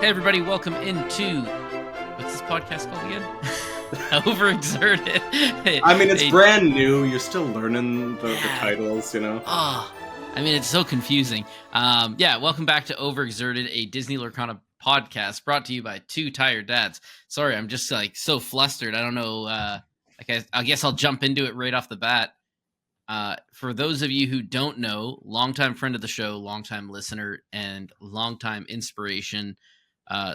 Hey everybody, welcome into what's this podcast called again? Overexerted. I mean, it's brand new. You're still learning the titles, you know. I mean, it's so confusing. Welcome back to Overexerted, a Disney Lorcana podcast brought to you by two tired dads. Sorry, I'm just like so flustered. I don't know. I guess I'll jump into it right off the bat. For those of you who don't know, longtime friend of the show, longtime listener, and longtime inspiration,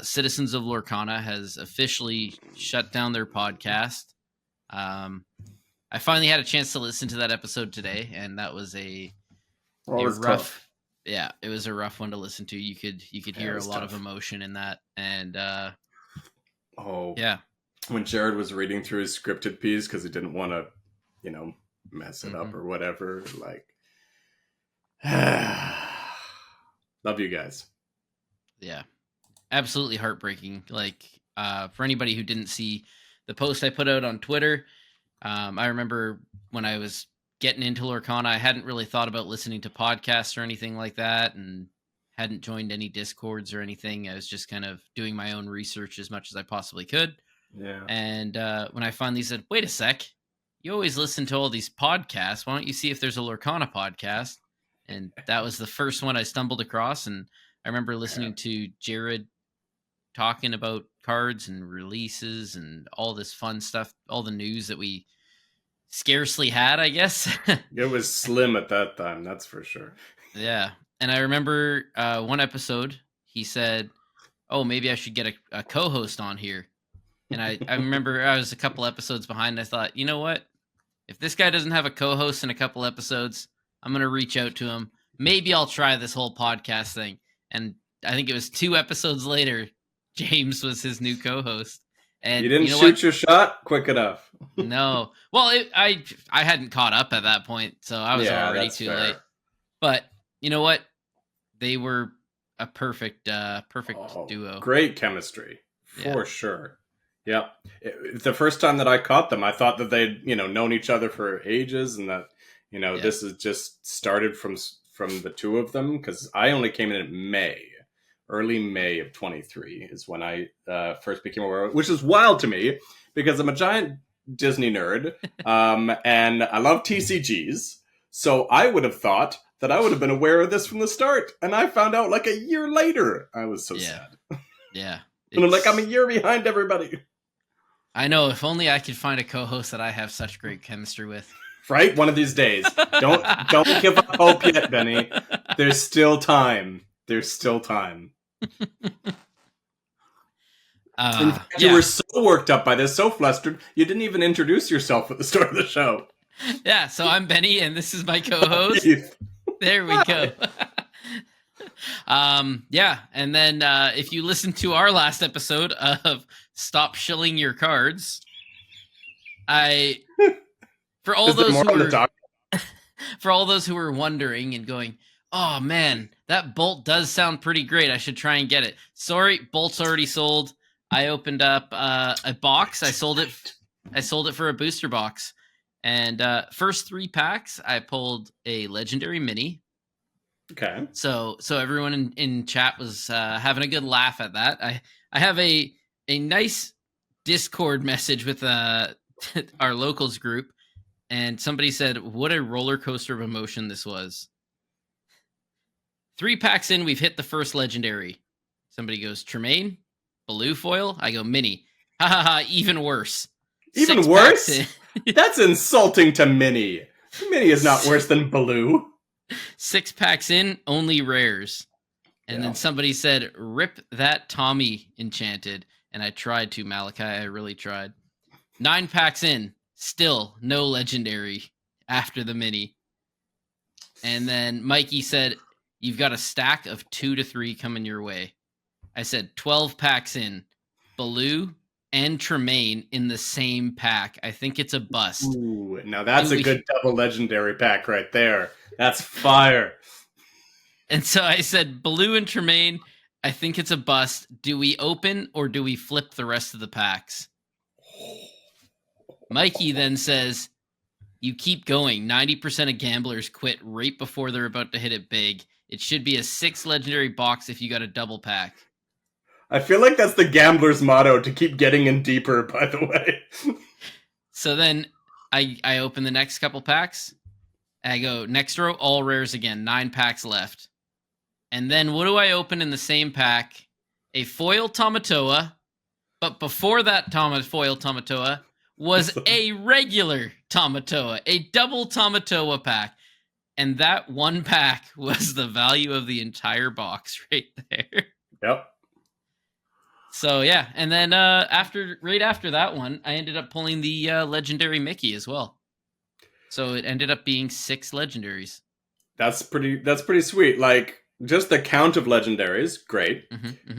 Citizens of Lorcana has officially shut down their podcast. I finally had a chance to listen to that episode today, and that was a rough. Tough. Yeah, it was a rough one to listen to. You could hear a lot of emotion in that, and when Jared was reading through his scripted piece because he didn't want to, mess it up or whatever. Like, love you guys. Yeah, absolutely heartbreaking. Like, for anybody who didn't see the post I put out on Twitter, I remember when I was getting into Lorcana, I hadn't really thought about listening to podcasts or anything like that, and hadn't joined any Discords or anything. I was just kind of doing my own research as much as I possibly could. Yeah. And when I finally said, wait a sec, you always listen to all these podcasts. Why don't you see if there's a Lorcana podcast? And that was the first one I stumbled across. And I remember listening to Jared talking about cards and releases and all this fun stuff, all the news that we scarcely had, I guess. It was slim at that time, that's for sure. Yeah. And I remember one episode, he said, oh, maybe I should get a co-host on here. And I remember I was a couple episodes behind. And I thought, you know what? If this guy doesn't have a co-host in a couple episodes, I'm going to reach out to him. Maybe I'll try this whole podcast thing. And I think it was 2 episodes later, James was his new co-host. And you didn't shoot your shot quick enough. No. Well, I hadn't caught up at that point, so I was already too late. But you know what? They were a perfect duo. Great chemistry, for sure. Yeah. The first time that I caught them, I thought that they'd, known each other for ages, and that, this is just started from the two of them, because I only came in early May of 23 is when I first became aware of it, which is wild to me because I'm a giant Disney nerd, and I love TCGs. So I would have thought that I would have been aware of this from the start, and I found out like a year later. I was so sad. Yeah. And I'm like, I'm a year behind everybody. I know. If only I could find a co-host that I have such great chemistry with. Right? One of these days. Don't give up hope yet, Benny. There's still time. In fact, you were so worked up by this, so flustered, you didn't even introduce yourself at the start of the show. Yeah, so I'm Benny, and this is my co-host. There we go. And then if you listen to our last episode of Stop Shilling Your Cards, for all those who were wondering and going, oh man, that bolt does sound pretty great, I should try and get it. Sorry, bolt's already sold. I opened up a box. I sold it for a booster box. And first 3 packs, I pulled a legendary mini. Okay. So everyone in chat was having a good laugh at that. I have a nice Discord message with our locals group, and somebody said, what a roller coaster of emotion this was. 3 packs in, we've hit the first legendary. Somebody goes, Tremaine, Baloo foil? I go, mini. Ha ha ha, even worse. Even worse? That's insulting to Minnie. Minnie is not worse than Baloo. 6 packs in, only rares. And then somebody said, rip that Tommy enchanted. And I tried to, Malachi. I really tried. 9 packs in, still no legendary after the mini. And then Mikey said, you've got a stack of 2 to 3 coming your way. I said, 12 packs in, Baloo and Tremaine in the same pack. I think it's a bust. Ooh, now that's a good double legendary pack right there. That's fire. And so I said, Baloo and Tremaine, I think it's a bust. Do we open or do we flip the rest of the packs? Mikey then says, you keep going. 90% of gamblers quit right before they're about to hit it big. It should be a 6 legendary box if you got a double pack. I feel like that's the gambler's motto, to keep getting in deeper, by the way. So then I open the next couple packs. I go next row, all rares again, 9 packs left. And then what do I open in the same pack? A foil Tamatoa. But before that foil Tamatoa was a regular Tamatoa, a double Tamatoa pack. And that one pack was the value of the entire box right there. Yep. So yeah, and then right after that one, I ended up pulling the legendary Mickey as well. So it ended up being 6 legendaries. That's pretty sweet. Like, just the count of legendaries, great.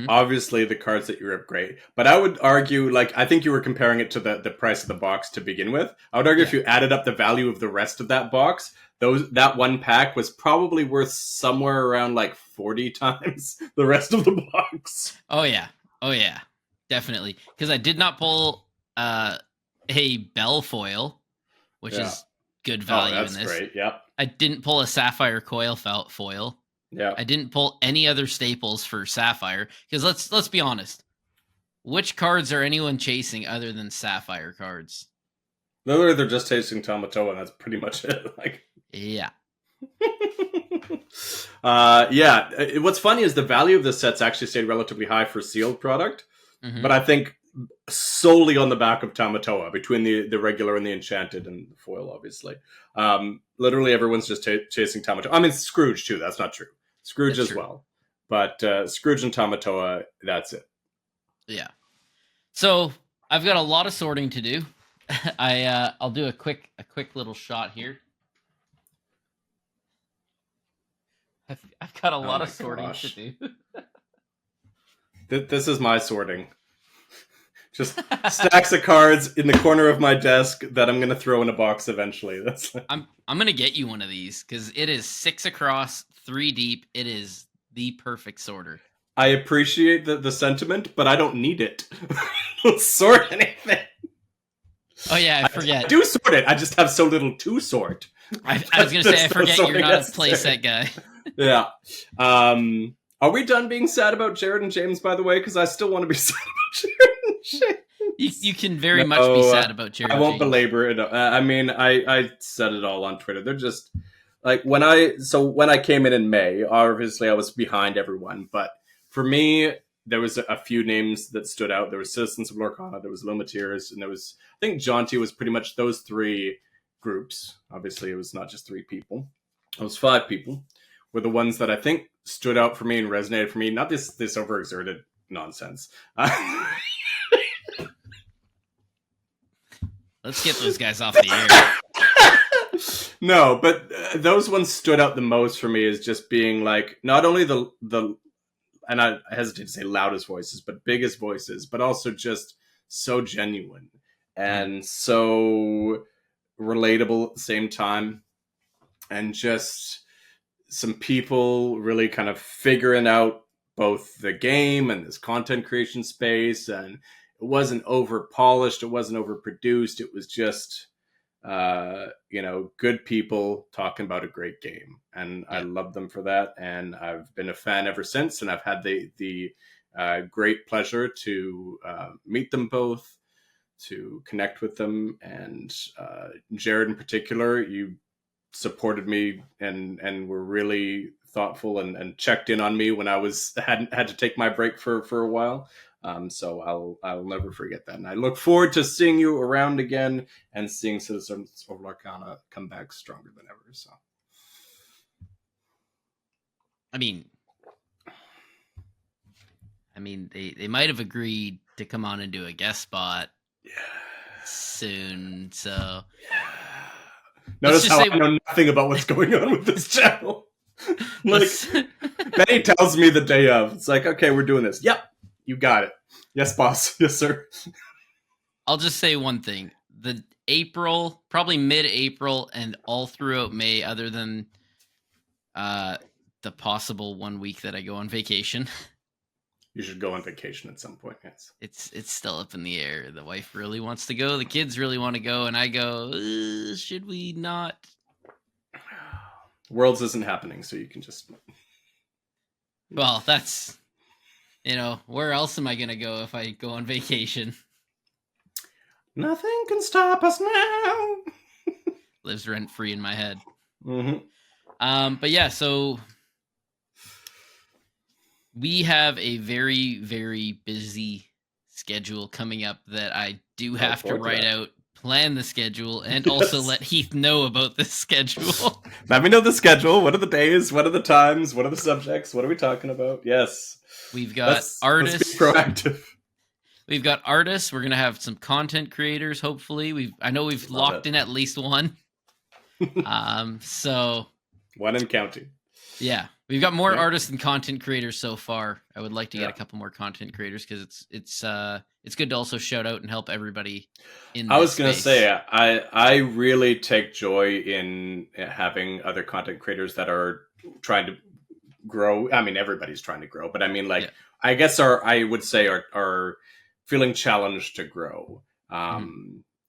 Obviously, the cards that you rip, great. But I would argue, like, I think you were comparing it to the price of the box to begin with. I would argue if you added up the value of the rest of that box, that one pack was probably worth somewhere around like 40 times the rest of the box. Oh yeah, definitely. Because I did not pull a Bell foil, which is good value in this. That's great. Yep. I didn't pull a Sapphire Coil foil. Yeah. I didn't pull any other staples for Sapphire, because let's be honest. Which cards are anyone chasing other than Sapphire cards? Literally, they're just chasing Tamatoa, and that's pretty much it. Like, yeah. What's funny is the value of the sets actually stayed relatively high for sealed product, but I think solely on the back of Tamatoa, between the regular and the enchanted and the foil, obviously. Literally everyone's just chasing Tamatoa. I mean, Scrooge too, that's not true. Scrooge as well. But Scrooge and Tamatoa, that's it. Yeah. So I've got a lot of sorting to do. I'll do a quick little shot here. I've got a lot of sorting to do. This is my sorting. Just stacks of cards in the corner of my desk that I'm going to throw in a box eventually. I'm going to get you one of these, because it is 6 across, 3 deep. It is the perfect sorter. I appreciate the sentiment, but I don't need it. I don't sort anything. Oh yeah, I forget. I do sort it. I just have so little to sort. I was going to say, I forget you're not a playset guy. Yeah. Are we done being sad about Jared and James, by the way? Because I still want to be sad about Jared and James. You can very much be sad about Jared. I won't belabor it. I mean, I said it all on Twitter. They're just like, when I came in May, obviously I was behind everyone. But for me, there was a few names that stood out. There was Citizens of Lorcana, there was Lumineers, and there was, I think Jaunty was pretty much those 3 groups. Obviously, it was not just 3 people. It was 5 people. Were the ones that I think stood out for me and resonated for me. Not this overexerted nonsense. Let's get those guys off the air. No, but those ones stood out the most for me as just being like, not only the and I hesitate to say loudest voices, but biggest voices, but also just so genuine and so relatable at the same time, and just some people really kind of figuring out both the game and this content creation space. And it wasn't over polished, it wasn't overproduced. It was just, good people talking about a great game. And I love them for that. And I've been a fan ever since. And I've had the great pleasure to meet them both, to connect with them. And Jared in particular, you supported me and were really thoughtful and checked in on me when I had to take my break for a while. So I'll never forget that. And I look forward to seeing you around again and seeing Citizens of Lorcana come back stronger than ever. So, I mean, they might have agreed to come on and do a guest spot soon. So, notice how I know nothing about what's going on with this channel. Like, Benny tells me the day of. It's like, okay, we're doing this. Yep, you got it. Yes, boss. Yes, sir. I'll just say one thing. The April, probably mid-April and all throughout May, other than the possible 1 week that I go on vacation. You should go on vacation at some point, yes. It's still up in the air. The wife really wants to go. The kids really want to go. And I go, should we not? Worlds isn't happening, so you can just... Well, that's Where else am I going to go if I go on vacation? Nothing can stop us now. Lives rent free in my head. Mm-hmm. But yeah, so we have a very, very busy schedule coming up that I do have to write out, plan the schedule, and also let Heath know about this schedule. Let me know the schedule. What are the days? What are the times? What are the subjects? What are we talking about? Yes. We've got artists. Let's be proactive. We've got artists. We're gonna have some content creators. Hopefully, I know we've locked in at least one. So one and counting. Yeah, we've got more artists and content creators so far. I would like to get a couple more content creators because it's good to also shout out and help everybody in. I was gonna say I really take joy in having other content creators that are trying to grow. I mean, everybody's trying to grow, but I mean, I guess I would say are feeling challenged to grow.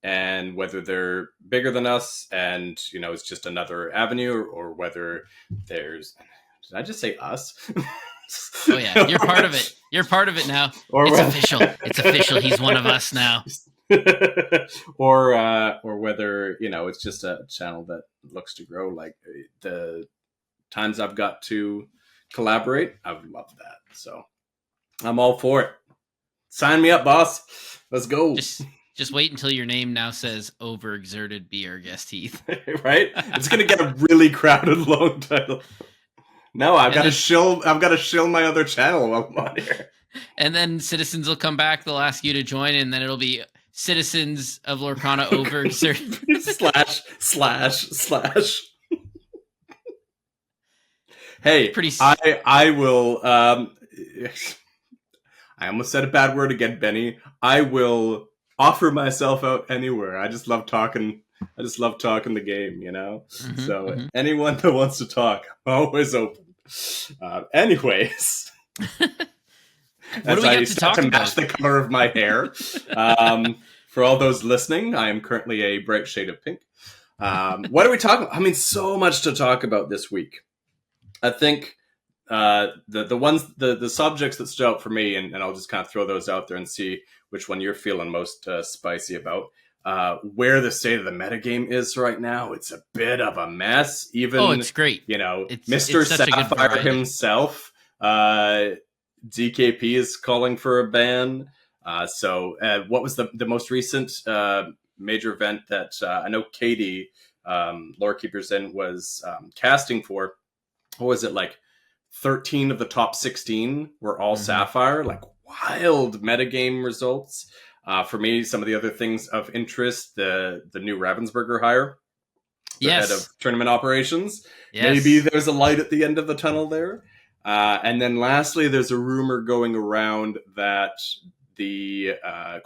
And whether they're bigger than us and, it's just another avenue or whether did I just say us? Oh yeah. You're part of it. You're part of it now. It's official. It's official. He's one of us now. or whether, it's just a channel that looks to grow. Like the times I've got to collaborate, I've loved that. So I'm all for it. Sign me up, boss. Let's go. Just wait until your name now says Overexerted. Be our guest, Heath. Right? It's gonna get a really crowded, long title. No, I've got to shill my other channel while I'm on here. And then citizens will come back. They'll ask you to join, and then it'll be Citizens of Lorcana Overexerted / Hey, I will. I almost said a bad word again, Benny. I will offer myself out anywhere. I just love talking. I just love talking the game, So anyone that wants to talk, I'm always open. Anyways, what do we got to talk about? Match the color of my hair. For all those listening, I am currently a bright shade of pink. What are we talking about? I mean, so much to talk about this week. I think the subjects that stood out for me, and I'll just kind of throw those out there and see which one you're feeling most spicy about. Where the state of the metagame is right now, it's a bit of a mess. Even it's great. Mr. Sapphire himself, DKP is calling for a ban. So what was the most recent major event that I know Katie, Lore Keepers In, was casting for? What was it, like 13 of the top 16 were all Sapphire? Like wild metagame results. For me, some of the other things of interest, the new Ravensburger hire, the head of tournament operations. Yes. Maybe there's a light at the end of the tunnel there. And then lastly, there's a rumor going around that the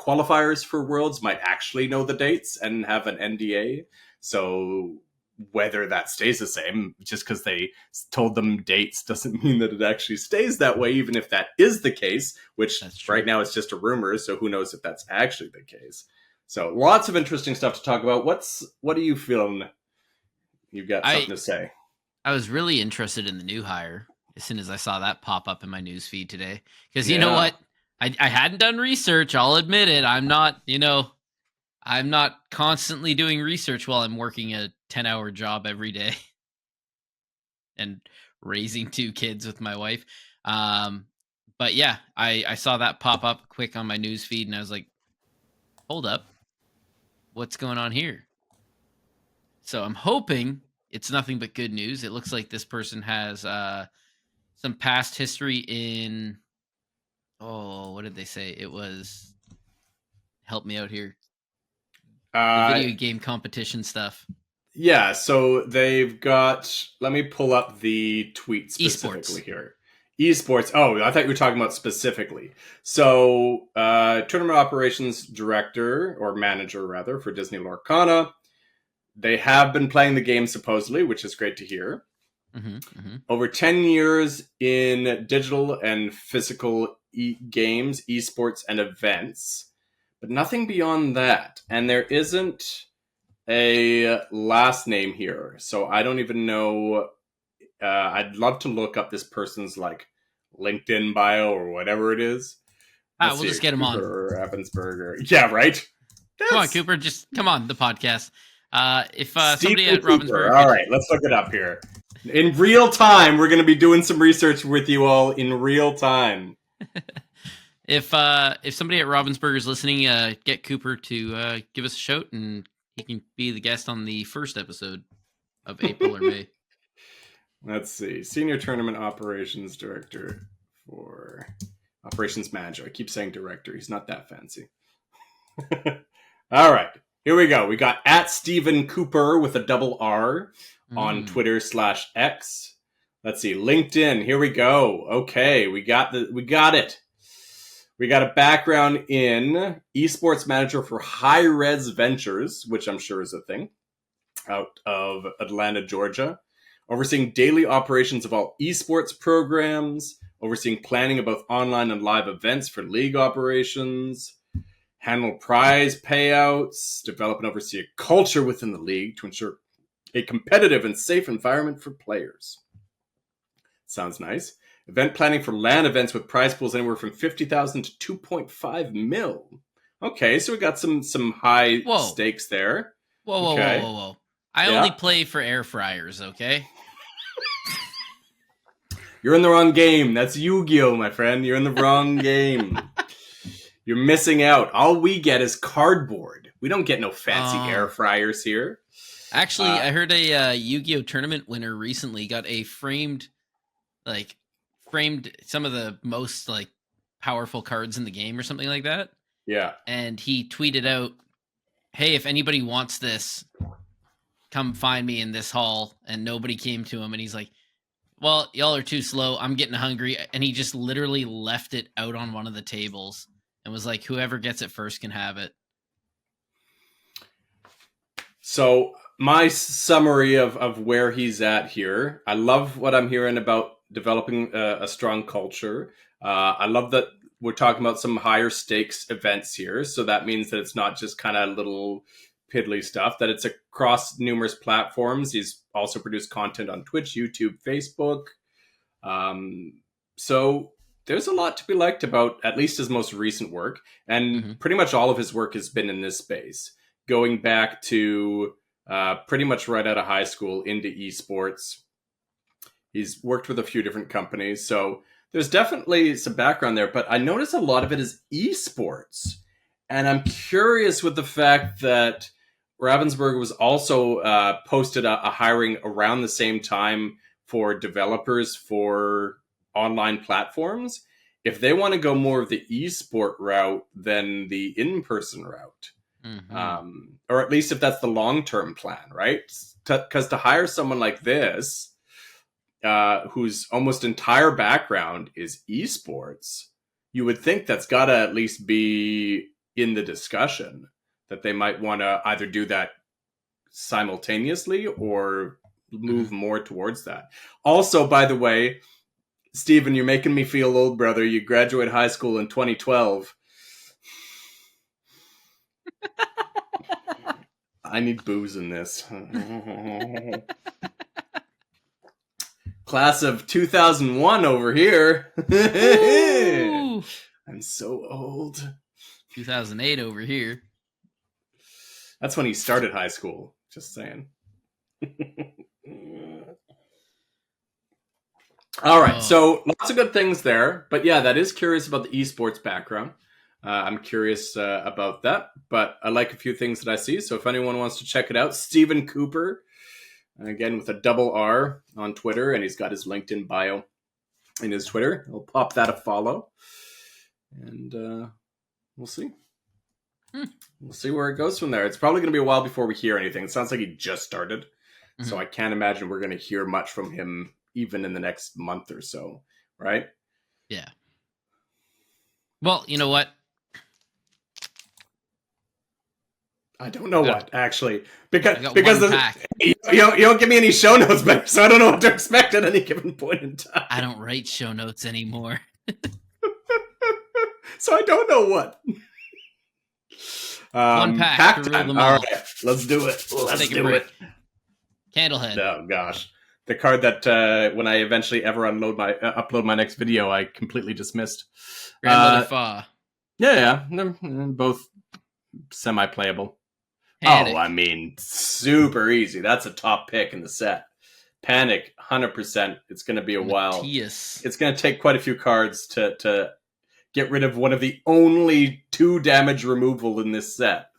qualifiers for Worlds might actually know the dates and have an NDA. So whether that stays the same, just because they told them dates doesn't mean that it actually stays that way, even if that is the case, which right now it's just a rumor, so who knows if that's actually the case. So lots of interesting stuff to talk about. What are you feeling? You've got something to say. I was really interested in the new hire as soon as I saw that pop up in my news feed today. Because you know what? I hadn't done research, I'll admit it. I'm not constantly doing research while I'm working a 10-hour job every day and raising 2 kids with my wife. But yeah, I saw that pop up quick on my news feed and I was like, hold up, what's going on here? So I'm hoping it's nothing but good news. It looks like this person has some past history in, what did they say? It was, help me out here. The video game competition stuff. Yeah, so they've got, let me pull up the tweet specifically here. Esports. Oh, I thought you were talking about specifically. So, tournament operations director, or manager rather, for Disney Lorcana. They have been playing the game supposedly, which is great to hear. Over 10 years in digital and physical games, esports, and events. But nothing beyond that. And there isn't a last name here. So I don't even know. I'd love to look up this person's LinkedIn bio or whatever it is. We'll just get him on. Ravensburger. Yeah, right? Come on, Cooper. Just come on the podcast. If somebody Stephen at Ravensburger... All right, let's look it up here. In real time, we're going to be doing some research with you all in real time. If somebody at Ravensburger is listening, get Cooper to give us a shout, and he can be the guest on the first episode of April or May. Let's see. Senior Tournament Operations Director for Operations Manager. I keep saying director. He's not that fancy. All right. Here we go. We got at Stephen Cooper with a double R on Twitter/X. Let's see. LinkedIn. Here we go. Okay. We got it. We got a background in esports manager for High Res Ventures, which I'm sure is a thing, out of Atlanta, Georgia. Overseeing daily operations of all esports programs, overseeing planning of both online and live events for league operations, handle prize payouts, develop and oversee a culture within the league to ensure a competitive and safe environment for players. Sounds nice. Event planning for LAN events with prize pools anywhere from 50,000 to 2.5 mil. Okay, so we got some high stakes there. Whoa. I only play for air fryers, okay? You're in the wrong game. That's Yu-Gi-Oh, my friend. You're in the wrong game. You're missing out. All we get is cardboard. We don't get no fancy air fryers here. Actually, I heard a Yu-Gi-Oh tournament winner recently got a framed some of the most powerful cards in the game or something like that. Yeah. And he tweeted out, "Hey, if anybody wants this, come find me in this hall." And nobody came to him. And he's like, "Well, y'all are too slow. I'm getting hungry." And he just literally left it out on one of the tables and was like, "Whoever gets it first can have it." So my summary of where he's at here, I love what I'm hearing about developing a strong culture. I love that we're talking about some higher stakes events here. So that means that it's not just kind of little piddly stuff, that it's across numerous platforms. He's also produced content on Twitch, YouTube, Facebook. So there's a lot to be liked about at least his most recent work. And pretty much all of his work has been in this space, going back to pretty much right out of high school into esports. He's worked with a few different companies. So there's definitely some background there, but I notice a lot of it is esports. And I'm curious with the fact that Ravensburger was also posted a hiring around the same time for developers for online platforms. If they want to go more of the esport route than the in-person route, or at least if that's the long-term plan, right? Because to hire someone like this, whose almost entire background is esports, you would think that's got to at least be in the discussion, that they might want to either do that simultaneously or move more towards that. Also, by the way, Stephen, you're making me feel old, brother. You graduated high school in 2012. I need booze in this. Class of 2001 over here. I'm so old. 2008 over here. That's when he started high school. Just saying. All right. So lots of good things there. But yeah, that is curious about the esports background. I'm curious about that. But I like a few things that I see. So if anyone wants to check it out, Stephen Cooper, again with a double R on Twitter. And he's got his LinkedIn bio in his Twitter. I'll pop that a follow. And we'll see. We'll see where it goes from there. It's probably going to be a while before we hear anything. It sounds like he just started. So I can't imagine we're going to hear much from him even in the next month or so, right? Yeah. Well, you know what? I don't know what, actually. Because you don't give me any show notes back, so I don't know what to expect at any given point in time. I don't write show notes anymore. So I don't know what. One pack to rule them all. All right, let's do it. Let's take do a break. it. Candlehead. Oh, gosh. The card that when I eventually ever upload my next video, I completely dismissed. Grandmother Fa. Yeah, they're both semi-playable. Panic. Oh, I mean, super easy. That's a top pick in the set. Panic, 100%. It's going to be a while. Matthias. It's going to take quite a few cards to get rid of one of the only 2 damage removal in this set.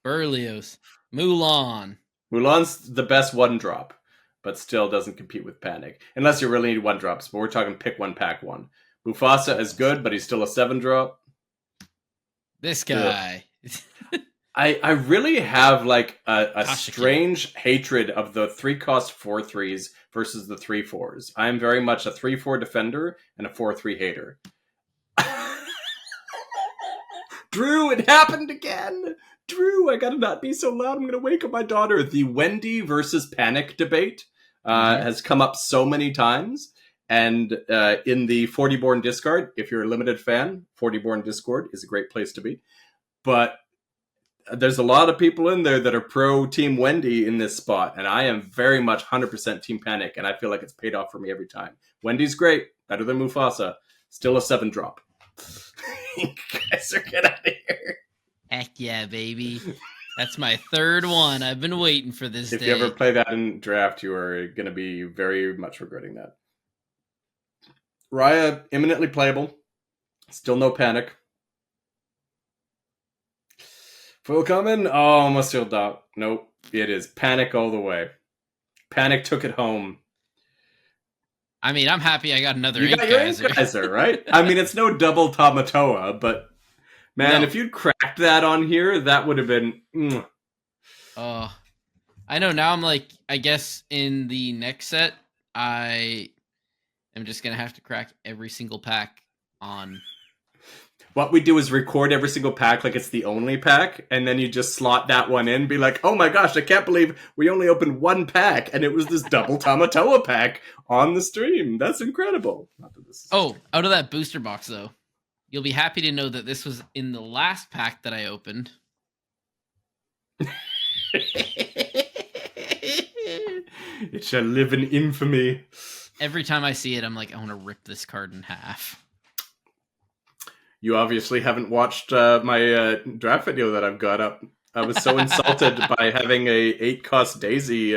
Berlioz. Mulan. Mulan's the best 1-drop, but still doesn't compete with Panic. Unless you really need 1-drops, but we're talking pick 1, pack 1. Mufasa is good, but he's still a 7-drop. This guy. I really have like a strange hatred of the 3-cost 4/3s versus the 3/4s. I'm very much a 3/4 defender and a 4/3 hater. Drew, it happened again! Drew, I gotta not be so loud. I'm gonna wake up my daughter. The Wendy versus Panic debate has come up so many times. And in the 40-born Discord, if you're a limited fan, 40-born Discord is a great place to be. But there's a lot of people in there that are pro Team Wendy in this spot, and I am very much 100% Team Panic, and I feel like it's paid off for me every time. Wendy's great, better than Mufasa, still a 7-drop. You guys are get out of here. Heck yeah, baby. That's my 3rd one. I've been waiting for this If day. you ever play that in draft, you are going to be very much regretting that. Raya, imminently playable. Still no Panic. Full coming? Oh, Monsieur Doc. Nope. It is Panic all the way. Panic took it home. I mean, I'm happy I got another Ink Geyser, right? I mean, it's no double Tamatoa, but man, if you'd cracked that on here, that would have been... Oh, I know. Now I'm like, I guess in the next set, I am just going to have to crack every single pack on... What we do is record every single pack like it's the only pack, and then you just slot that one in, be like, oh my gosh, I can't believe we only opened 1 pack, and it was this double Tamatoa pack on the stream. That's incredible. Oh, out of that booster box, though, you'll be happy to know that this was in the last pack that I opened. It shall live in infamy. Every time I see it, I'm like, I want to rip this card in half. You obviously haven't watched my draft video that I've got up. I was so insulted by having a 8-cost Daisy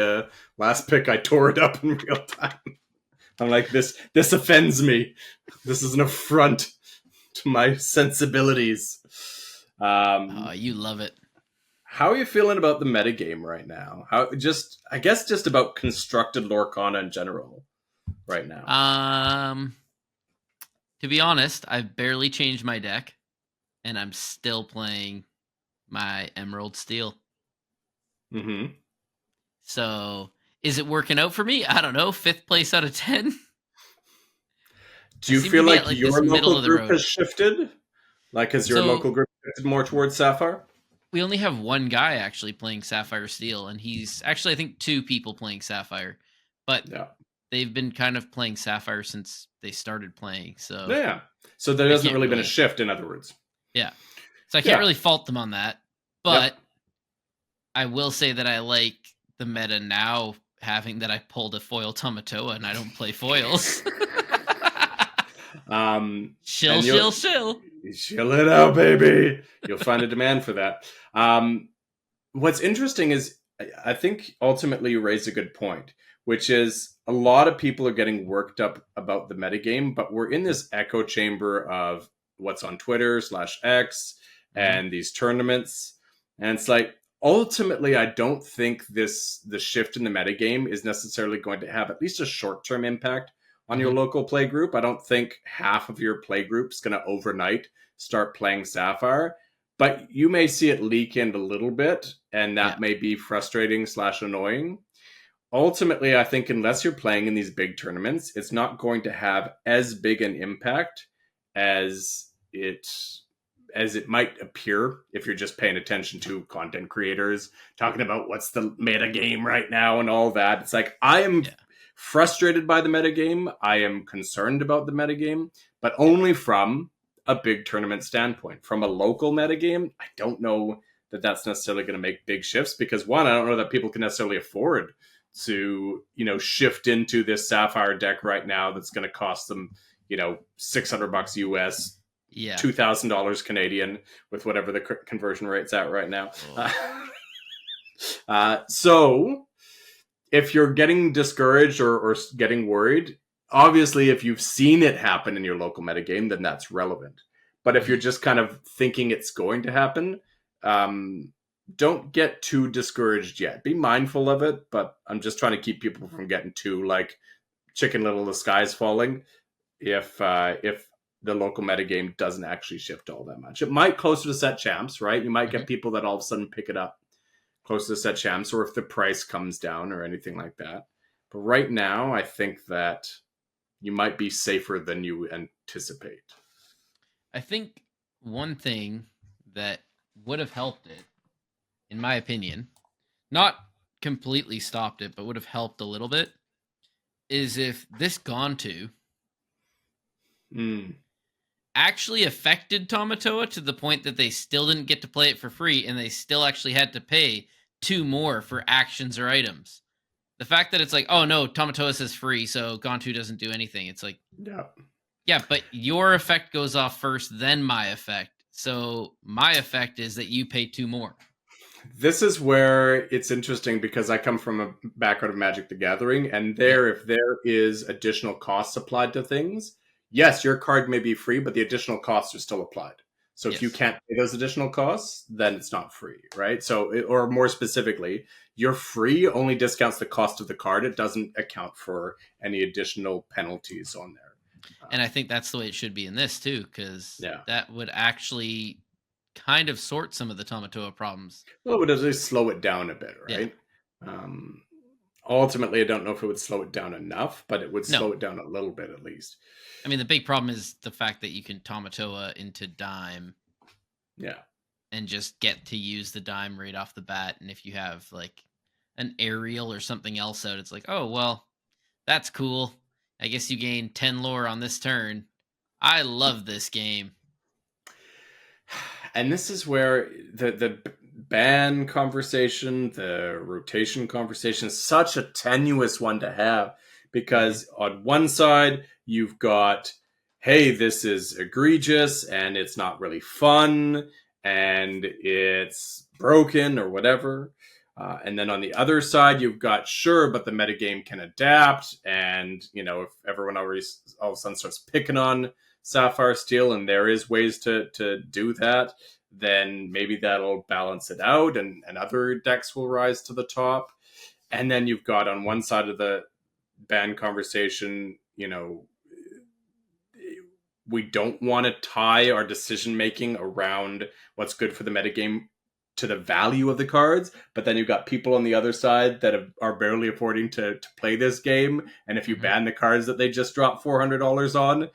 last pick. I tore it up in real time. I'm like, this offends me. This is an affront to my sensibilities. You love it. How are you feeling about the metagame right now? I guess just about constructed Lorcana in general right now. To be honest, I've barely changed my deck, and I'm still playing my Emerald Steel. Mm-hmm. So, is it working out for me? I don't know. 5th place out of 10. Do you feel like your local group has shifted? Like, has your local group shifted more towards Sapphire? We only have one guy actually playing Sapphire Steel, and he's actually, I think, 2 people playing Sapphire. But they've been kind of playing Sapphire since they started playing. So so there hasn't really been a shift, in other words. Yeah. So I can't really fault them on that. But I will say that I like the meta now, having that I pulled a foil Tamatoa and I don't play foils. Shill. Chill it out, baby. You'll find a demand for that. What's interesting is, I think ultimately you raised a good point, which is a lot of people are getting worked up about the metagame, but we're in this echo chamber of what's on Twitter /X and these tournaments. And it's like, ultimately, I don't think the shift in the metagame is necessarily going to have at least a short-term impact on your local play group. I don't think half of your play group's going to overnight start playing Sapphire, but you may see it leak in a little bit, and that may be frustrating /annoying. Ultimately, I think unless you're playing in these big tournaments, it's not going to have as big an impact as it might appear if you're just paying attention to content creators talking about what's the meta game right now and all that. It's like, I am frustrated by the metagame. I am concerned about the metagame, but only from a big tournament standpoint. From a local metagame, I don't know that that's necessarily going to make big shifts because, one, I don't know that people can necessarily afford to, shift into this Sapphire deck right now that's going to cost them, $600 US, Yeah. $2,000 Canadian with whatever the conversion rate's at right now. So if you're getting discouraged or getting worried, obviously if you've seen it happen in your local metagame, then that's relevant. But if you're just kind of thinking it's going to happen, don't get too discouraged yet. Be mindful of it, but I'm just trying to keep people from getting too like Chicken Little, the sky's falling. If the local metagame doesn't actually shift all that much, it might closer to set champs, right? You might get people that all of a sudden pick it up close to set champs, or if the price comes down or anything like that. But right now, I think that you might be safer than you anticipate. I think one thing that would have helped it, in my opinion, not completely stopped it, but would have helped a little bit, is if this Gontu actually affected Tamatoa to the point that they still didn't get to play it for free, and they still actually had to pay 2 more for actions or items. The fact that it's like, oh no, Tamatoa says free, so Gontu doesn't do anything. It's like, yeah, but your effect goes off first, then my effect. So my effect is that you pay 2 more. This is where it's interesting because I come from a background of Magic the Gathering, and if there is additional costs applied to things, yes, your card may be free, but the additional costs are still applied. So if you can't pay those additional costs, then it's not free, right? So, or more specifically, your free only discounts the cost of the card. It doesn't account for any additional penalties on there. And I think that's the way it should be in this too, because that would actually kind of sort some of the Tamatoa problems. Well, it would at least slow it down a bit, right? Yeah. Ultimately, I don't know if it would slow it down enough, but it would slow it down a little bit at least. I mean, the big problem is the fact that you can Tamatoa into dime. Yeah. And just get to use the dime right off the bat. And if you have like an aerial or something else out, it's like, oh, well, that's cool. I guess you gain 10 lore on this turn. I love this game. And this is where the ban conversation, the rotation conversation is such a tenuous one to have, because on one side, you've got, hey, this is egregious and it's not really fun and it's broken or whatever. And then on the other side, you've got, sure, but the metagame can adapt. And, if everyone already all of a sudden starts picking on Sapphire Steel and there is ways to do that, then maybe that'll balance it out and other decks will rise to the top. And then you've got on one side of the ban conversation, we don't want to tie our decision making around what's good for the metagame to the value of the cards, but then you've got people on the other side that are barely affording to play this game, and if you ban the cards that they just dropped $400 on,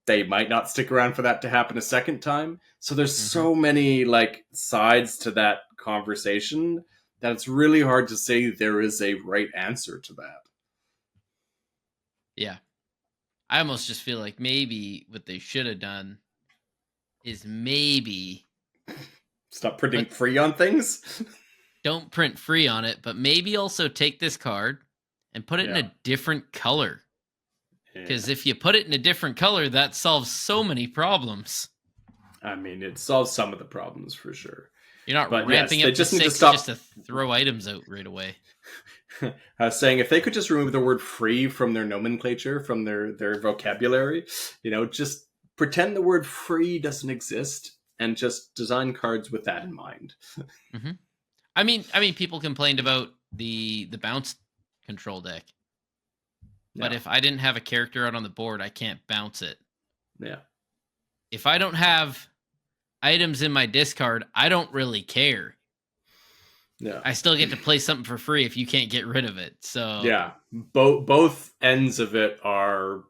they might not stick around for that to happen a second time. So there's so many sides to that conversation that it's really hard to say there is a right answer to that. Yeah. I almost just feel like maybe what they should have done is maybe stop printing free on things. Don't print free on it, but maybe also take this card and put it in a different color. Because if you put it in a different color, that solves so many problems. I mean, it solves some of the problems for sure. You're not ramping up to 6 just to throw items out right away. I was saying, if they could just remove the word free from their nomenclature, from their vocabulary, just pretend the word free doesn't exist and just design cards with that in mind. I mean, people complained about the bounce control deck. But if I didn't have a character out on the board, I can't bounce it. Yeah. If I don't have items in my discard, I don't really care. Yeah. I still get to play something for free if you can't get rid of it. So yeah, both ends of it are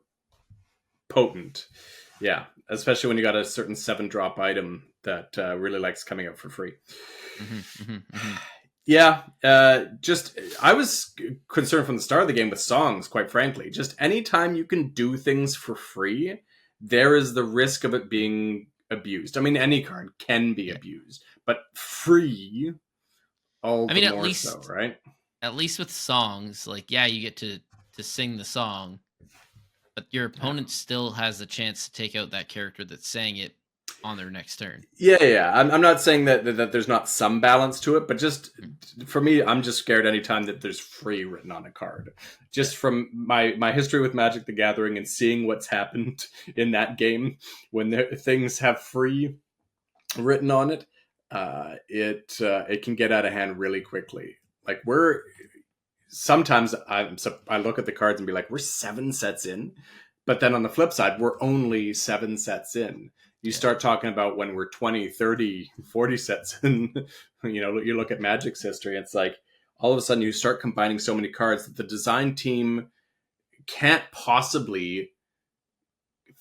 potent. Yeah, especially when you got a certain 7-drop item that really likes coming up for free. Yeah, I was concerned from the start of the game with songs, quite frankly. Just anytime you can do things for free, there is the risk of it being abused. I mean, any card can be abused, but free, all the more so, right? at least with songs, like, yeah, you get to sing the song, but your Yeah. opponent still has the chance to take out that character that sang it on their next turn. Yeah. I'm not saying that there's not some balance to it, but just Mhm. for me, I'm just scared anytime that there's free written on a card. Yeah. Just from my history with Magic the Gathering and seeing what's happened in that game when things have free written on it, it can get out of hand really quickly. Like we're sometimes I look at the cards and be like, we're 7 sets in, but then on the flip side, we're only 7 sets in. You Yeah. start talking about when we're 20, 30, 40 sets in, you look at Magic's history, it's like all of a sudden you start combining so many cards that the design team can't possibly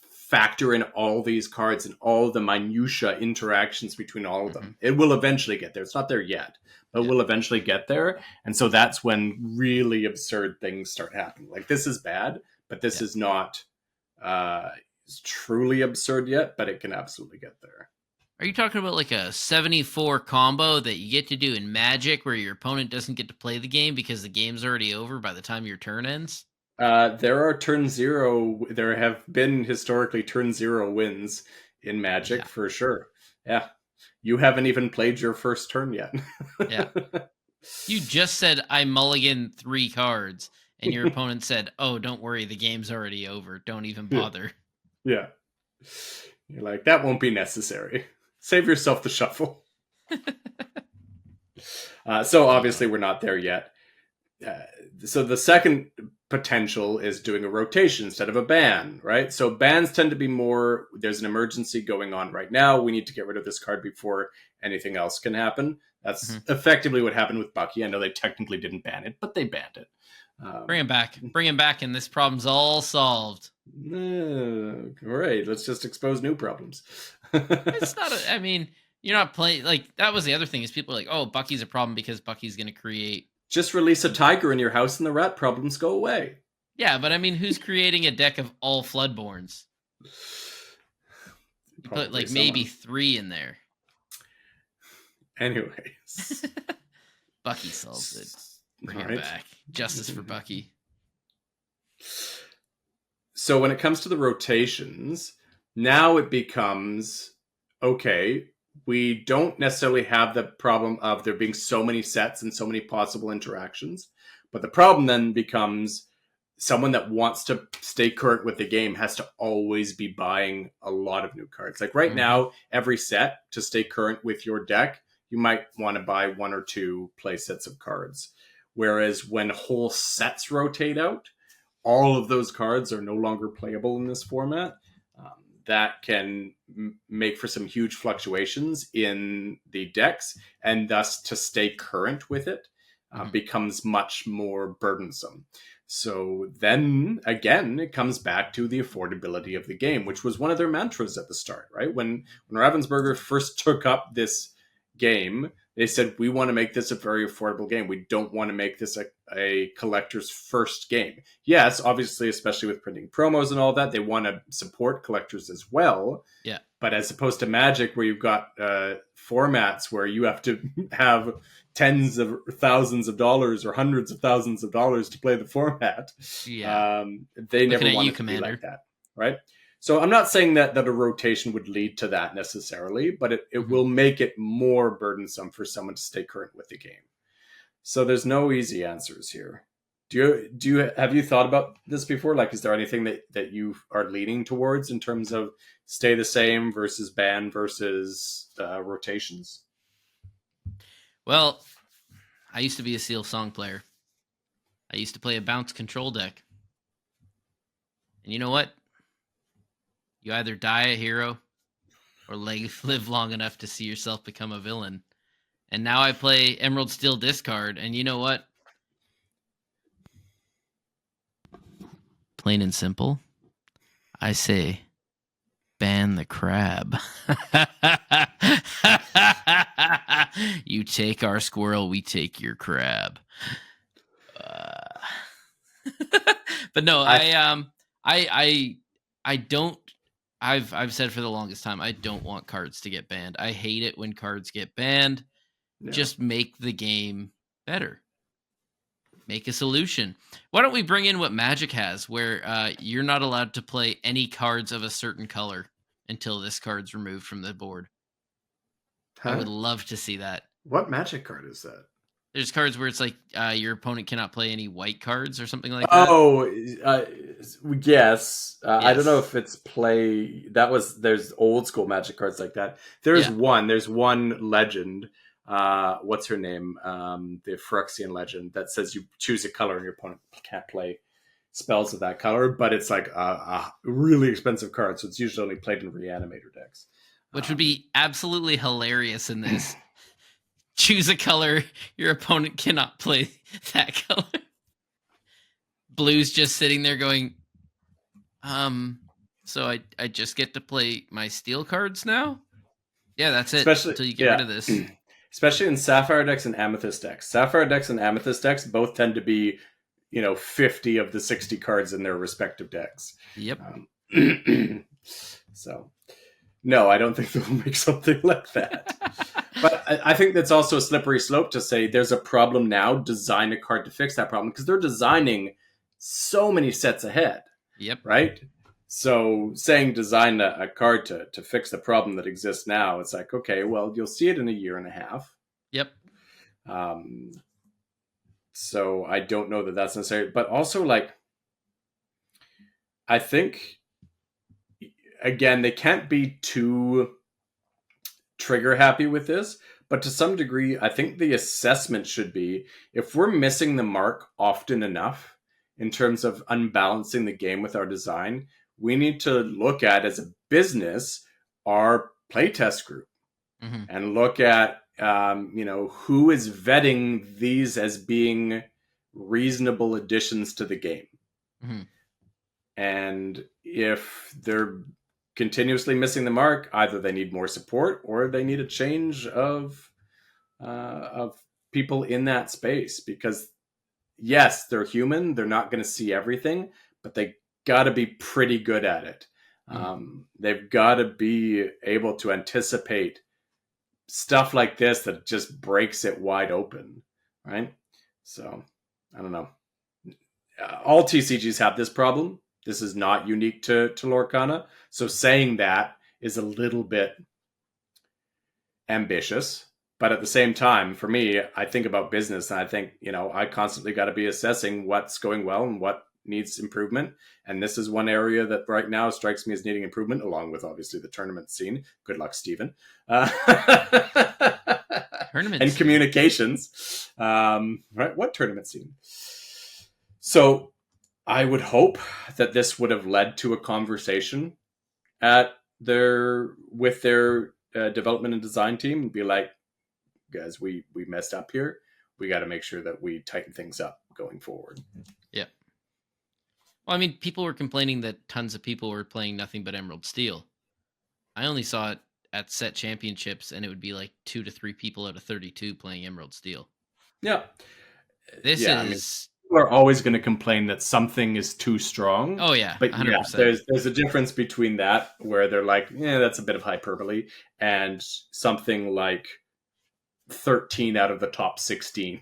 factor in all these cards and all the minutia interactions between all of Hmm. them. It will eventually get there. It's not there yet, but Yeah. we'll eventually get there. And so that's when really absurd things start happening. Like this is bad, but this Yeah. is not uh, truly absurd yet, but it can absolutely get there. Are you talking about like a 74 combo that you get to do in Magic where your opponent doesn't get to play the game because the game's already over by the time your turn ends? There are turn zero. There have been historically turn zero wins in Magic Yeah. for sure. Yeah, you haven't even played your first turn yet. Yeah. You just said I mulligan 3 cards, and your opponent said, "Oh, don't worry, the game's already over. Don't even Yeah. bother." Yeah. You're like, that won't be necessary. Save yourself the shuffle. So obviously we're not there yet. Uh, so the second potential is doing a rotation instead of a ban, right? So bans tend to be more, there's an emergency going on right now. We need to get rid of this card before anything else can happen. That's Mhm. effectively what happened with Bucky. I know they technically didn't ban it, but they banned it. Bring him back. Bring him back, and this problem's all solved. Right. Let's just expose new problems. It's not a, I mean, you're not playing like that was the other thing is people are like, "Oh, Bucky's a problem because Bucky's going to create." Just release a tiger in your house and the rat problems go away. Yeah, but I mean, who's creating a deck of all Floodborns? You put Probably like maybe someone. 3 in there. Anyways. Bucky solves it. Bring All him right. back. Justice for Bucky. So when it comes to the rotations, now it becomes okay, we don't necessarily have the problem of there being so many sets and so many possible interactions. But the problem then becomes someone that wants to stay current with the game has to always be buying a lot of new cards. Like right Hmm. now, every set to stay current with your deck, you might want to buy 1 or 2 play sets of cards. Whereas when whole sets rotate out, all of those cards are no longer playable in this format. That can make for some huge fluctuations in the decks, and thus to stay current with it Hmm. becomes much more burdensome. So then again, it comes back to the affordability of the game, which was one of their mantras at the start, right? When Ravensburger first took up this game, they said, we want to make this a very affordable game. We don't want to make this a collector's first game. Yes, obviously, especially with printing promos and all that, they want to support collectors as well. Yeah. But as opposed to Magic, where you've got formats where you have to have tens of thousands of dollars or hundreds of thousands of dollars to play the format, Yeah. they Looking never at want you, it to be like Commander. that, right? So I'm not saying that a rotation would lead to that necessarily, but it Hmm. will make it more burdensome for someone to stay current with the game. So there's no easy answers here. Do you have you thought about this before? Like, is there anything that you are leaning towards in terms of stay the same versus ban versus rotations? Well, I used to be a Seal Song player. I used to play a bounce control deck. And you know what? You either die a hero or live long enough to see yourself become a villain. And now I play Emerald Steel Discard, and you know what? Plain and simple, I say ban the crab. You take our squirrel, we take your crab. Uh, but no, I I don't. I've said for the longest time I don't want cards to get banned. I hate it when cards get banned. yeah. Just make the game better. Make a solution. Why don't we bring in what Magic has, where you're not allowed to play any cards of a certain color until this card's removed from the board? I Huh? would love to see that. What Magic card is that? There's cards where it's like your opponent cannot play any white cards or something like that. Oh, yes. I don't know Yes. if it's play. There's old school Magic cards like that. There's Yeah. one. There's one legend. What's her name? The Phyrexian legend that says you choose a color and your opponent can't play spells of that color, but it's like a really expensive card, so it's usually only played in Reanimator decks. Which would be absolutely hilarious in this. Choose a color, your opponent cannot play that color. Blue's just sitting there going, so I just get to play my steel cards now? Yeah, that's it. Especially Until you get rid of this. Especially in Sapphire decks and Amethyst decks. Sapphire decks and Amethyst decks both tend to be, 50 of the 60 cards in their respective decks. Yep. So, no, I don't think they'll make something like that. But I think that's also a slippery slope to say there's a problem now, design a card to fix that problem, because they're designing so many sets ahead. Yep. Right? So saying design a card to fix the problem that exists now, it's like, okay, well, you'll see it in a year and a half. Yep. So I don't know that that's necessary. But also, I think, again, they can't be too trigger happy with this. But to some degree, I think the assessment should be, if we're missing the mark often enough in terms of unbalancing the game with our design, we need to look at, as a business, our playtest group and look at, who is vetting these as being reasonable additions to the game. And if they're continuously missing the mark, either they need more support or they need a change of people in that space. Because yes, they're human; they're not going to see everything, but they got to be pretty good at it. They've got to be able to anticipate stuff like this that just breaks it wide open, right? So, I don't know. All TCGs have this problem. This is not unique to Lorcana. So saying that is a little bit ambitious. But at the same time, for me, I think about business, and I think, I constantly got to be assessing what's going well and what needs improvement. And this is one area that right now strikes me as needing improvement, along with obviously the tournament scene. Good luck, Stephen. Tournament and scene. Communications. Right? What tournament scene? So I would hope that this would have led to a conversation with their development and design team, and be like, guys, we messed up here. We got to make sure that we tighten things up going forward. Yeah. Well, I mean, people were complaining that tons of people were playing nothing but Emerald Steel. I only saw it at set championships, and it would be like 2 to 3 people out of 32 playing Emerald Steel. Yeah. This is... people are always going to complain that something is too strong. Oh, yeah. But 100%. Yeah, there's a difference between that, where they're like, that's a bit of hyperbole, and something like 13 out of the top 16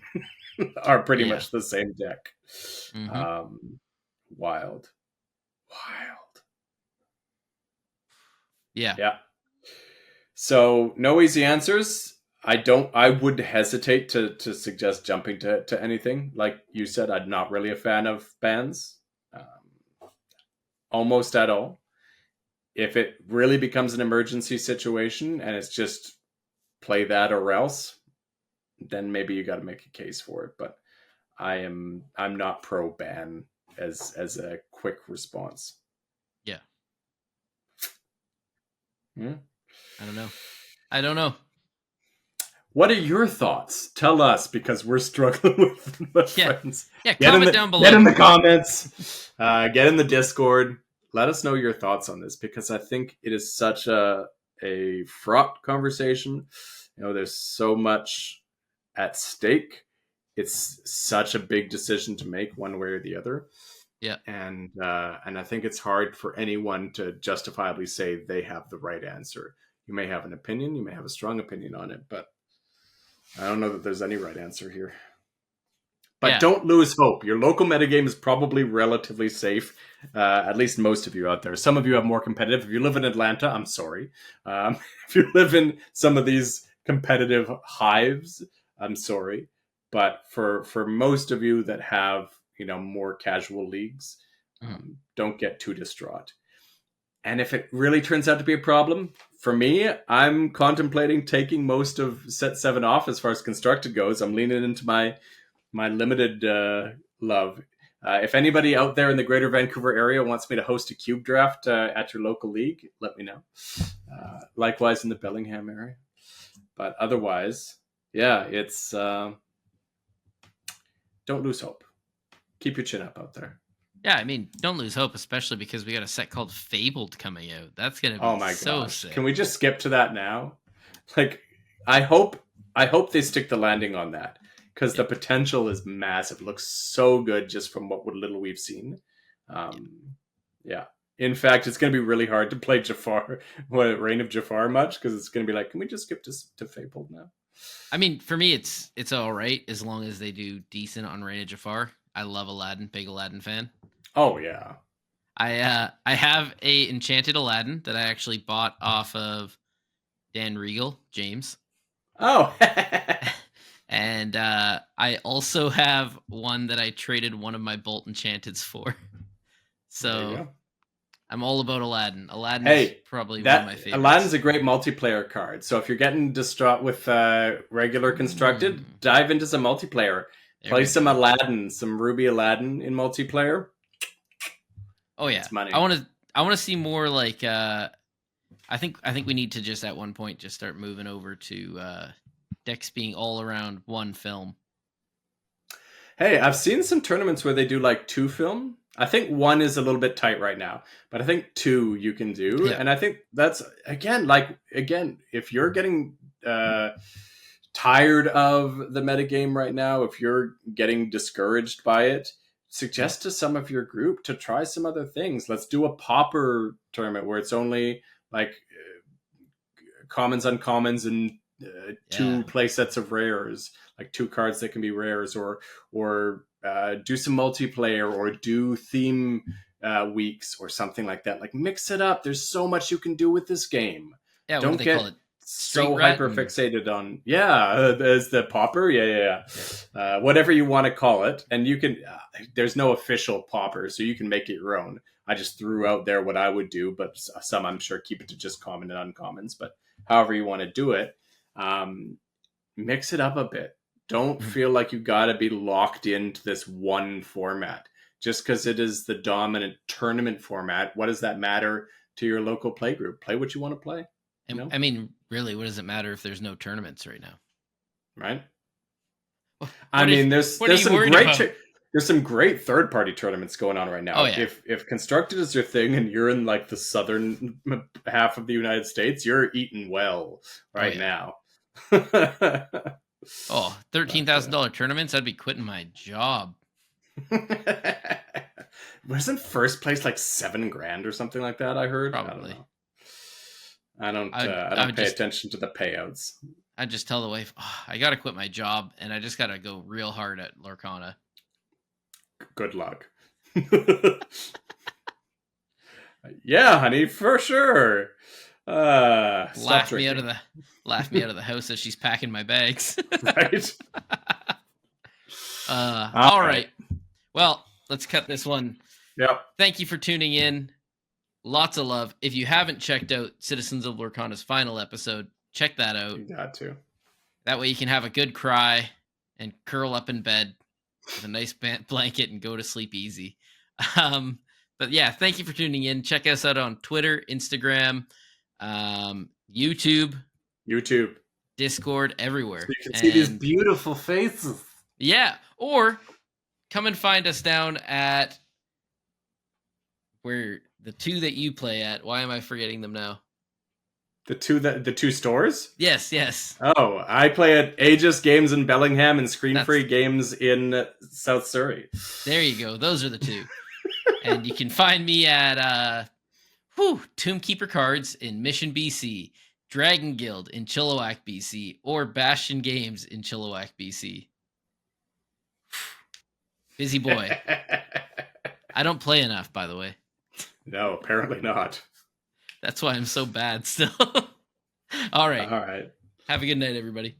are pretty much the same deck. Wild. Yeah. So no easy answers. I would hesitate to suggest jumping to anything. Like you said, I'm not really a fan of bans. Almost at all. If it really becomes an emergency situation and it's just play that or else, then maybe you got to make a case for it. But I'm not pro ban as a quick response. Yeah. I don't know. What are your thoughts? Tell us, because we're struggling with my friends. Yeah, comment down below. Get in the comments. Get in the Discord. Let us know your thoughts on this, because I think it is such a fraught conversation. There's so much at stake. It's such a big decision to make one way or the other. Yeah. And I think it's hard for anyone to justifiably say they have the right answer. You may have an opinion, you may have a strong opinion on it, but I don't know that there's any right answer here. But don't lose hope. Your local metagame is probably relatively safe. At least most of you out there. Some of you have more competitive. If you live in Atlanta, I'm sorry. If you live in some of these competitive hives, I'm sorry. But for most of you that have, more casual leagues, don't get too distraught. And if it really turns out to be a problem, for me, I'm contemplating taking most of set 7 off as far as constructed goes. I'm leaning into my limited love. If anybody out there in the greater Vancouver area wants me to host a cube draft at your local league, let me know. Likewise in the Bellingham area. But otherwise, it's don't lose hope. Keep your chin up out there. Yeah, I mean, don't lose hope, especially because we got a set called Fabled coming out. That's gonna be so sick. Can we just skip to that now? Like, I hope they stick the landing on that, because the potential is massive. It looks so good just from what little we've seen. In fact, it's going to be really hard to play Jafar, Reign of Jafar much, because it's going to be like, can we just skip to Fabled now? I mean, for me, it's all right as long as they do decent on Reign of Jafar. I love Aladdin, big Aladdin fan. Oh yeah, I have a enchanted Aladdin that I actually bought off of Dan Regal, James. Oh. And I also have one that I traded one of my Bolt Enchanteds for. So I'm all about Aladdin. Aladdin is probably one of my favorites. Aladdin's a great multiplayer card. So if you're getting distraught with regular constructed, dive into some multiplayer. Play some Aladdin, some Ruby Aladdin in multiplayer. Oh yeah, money. I want to see more like. I think we need to just at one point just start moving over to decks being all around one film. Hey, I've seen some tournaments where they do like 2 film. I think 1 is a little bit tight right now, but I think 2 you can do, and I think that's again, if you're getting tired of the metagame right now, if you're getting discouraged by it, suggest to some of your group to try some other things. Let's do a pauper tournament where it's only like commons, uncommons, and 2 play sets of rares, like 2 cards that can be rares, or do some multiplayer, or do theme weeks or something like that. Like, mix it up. There's so much you can do with this game. Yeah, don't get call it? So hyper fixated on as the pauper. Whatever you want to call it, and you can there's no official pauper, so you can make it your own. I just threw out there what I would do, but some I'm sure keep it to just common and uncommons. But however you want to do it, mix it up a bit. Don't feel like you got to be locked into this one format just because it is the dominant tournament format. What does that matter to your local play group? Play what you want to play. I mean, really, what does it matter if there's no tournaments right now? Right. There's some great third-party tournaments going on right now. Oh, yeah. If constructed is your thing and you're in like the southern half of the United States, you're eating well now. Oh, $13,000 tournaments? I'd be quitting my job. Wasn't first place like $7,000 or something like that? I heard. Probably. I don't pay attention to the payouts. I just tell the wife, I got to quit my job, and I just got to go real hard at Lorcana. Good luck. Yeah, honey, for sure. Laugh me out of the house as she's packing my bags. Right. All right. Well, let's cut this one. Yep. Thank you for tuning in. Lots of love. If you haven't checked out Citizens of Lorcana's final episode, check that out. You got to. That way you can have a good cry and curl up in bed with a nice blanket and go to sleep easy. But yeah, thank you for tuning in. Check us out on Twitter, Instagram, YouTube, Discord, everywhere. So you can see these beautiful faces. Yeah, or come and find us down at where the 2 that you play at. Why am I forgetting them now? The 2 stores? Yes. Oh, I play at Aegis Games in Bellingham and Screen Free Games in South Surrey. There you go. Those are the 2. And you can find me at Tombkeeper Cards in Mission, BC, Dragon Guild in Chilliwack, BC, or Bastion Games in Chilliwack, BC. Busy boy. I don't play enough, by the way. No, apparently not. That's why I'm so bad still. All right. All right. Have a good night, everybody.